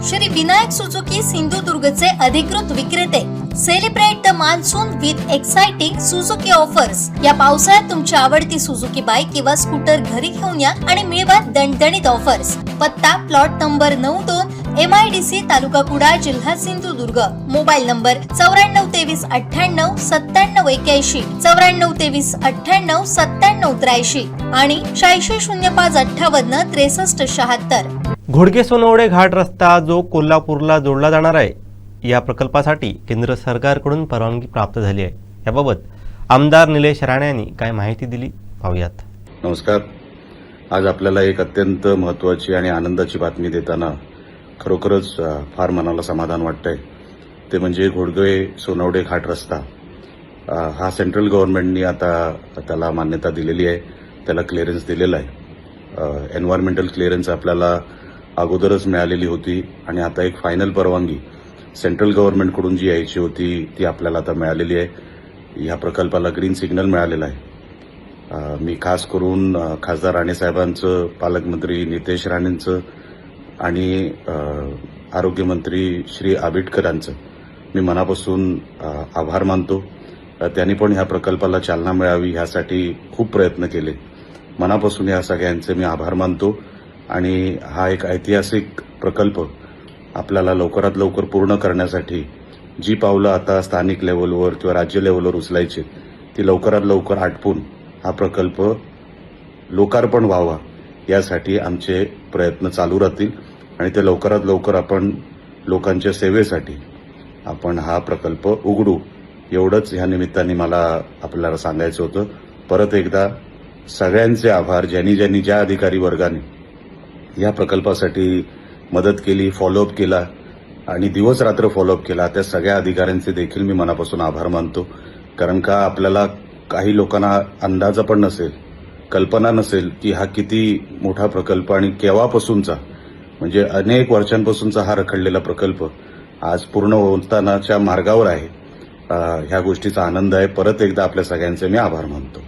Shri Vinayak Suzuki सिंधुदुर्गचे अधिकृत विक्रेते. Celebrate the monsoon with exciting Suzuki offers. या पावसाळ्यात तुमची आवडती सुझुकी बाईक किंवा स्कूटर घरी घेऊन या आणि मिळवा दणदणीत ऑफर्स. पत्ता प्लॉट नंबर 92 MIDC तालुका कुडाळ जिल्हा सिंधुदुर्ग. मोबाईल नंबर 9423 98 97 81 9423 98 97 83 आणि 8605 58 63 76. घोडगे सोनवडे घाट रस्ता जो कोल्हापूरला जोडला जाणार आहे, या प्रकल्पासाठी केंद्र सरकारकडून परवानगी प्राप्त झाली आहे. याबाबत आमदार निलेश राणे यांनी काय माहिती दिली पाहूयात. नमस्कार. आज आपल्याला एक अत्यंत महत्त्वाची आणि आनंदाची बातमी देताना खरोखरच फार मनाला समाधान वाटतंय. ते म्हणजे घोडगे सोनवडे घाट रस्ता हा सेंट्रल गव्हर्नमेंटनी आता त्याला मान्यता दिलेली आहे, त्याला क्लिअरन्स दिलेला आहे. एन्व्हायरमेंटल क्लिअरन्स आपल्याला अगोदरच मिळालेली होती आणि आता एक फायनल परवानगी सेंट्रल गव्हर्नमेंटकडून जी यायची होती ती आपल्याला आता मिळालेली आहे. ह्या प्रकल्पाला ग्रीन सिग्नल मिळालेला आहे. मी खास करून खासदार राणे साहेबांचं, पालकमंत्री नितेश राणेंचं आणि आरोग्यमंत्री श्री आबिटकरांचं मी मनापासून आभार मानतो. त्यांनी पण ह्या प्रकल्पाला चालना मिळावी ह्यासाठी खूप प्रयत्न केले. मनापासून या सगळ्यांचे मी आभार मानतो आणि हा एक ऐतिहासिक प्रकल्प आपल्याला लवकरात लवकर पूर्ण करण्यासाठी जी पावलं आता स्थानिक लेव्हलवर किंवा राज्य लेव्हलवर उचलायची ती लवकरात लवकर आटपून हा प्रकल्प लोकार्पण व्हावा यासाठी आमचे प्रयत्न चालू राहतील आणि ते लवकरात लवकर आपण लोकांच्या सेवेसाठी आपण हा प्रकल्प उघडू, एवढंच ह्या निमित्ताने मला आपल्याला सांगायचं होतं. परत एकदा सगळ्यांचे आभार, ज्यांनी ज्या अधिकारी वर्गाने या प्रकल्पासाठी मदत केली, फॉलोअप केला आणि दिवस रात्र फॉलोअप केला, त्या सगळ्या अधिकाऱ्यांचे देखील मी मनापासून आभार मानतो. कारण का आपल्याला काही लोकांना अंदाज पण नसेल, कल्पना नसेल की हा किती मोठा प्रकल्प आणि केव्हापासूनचा, म्हणजे अनेक वर्षांपासूनचा हा रखडलेला प्रकल्प आज पूर्ण होतानाच्या मार्गावर आहे. ह्या गोष्टीचा आनंद आहे. परत एकदा आपल्या सगळ्यांचे मी आभार मानतो.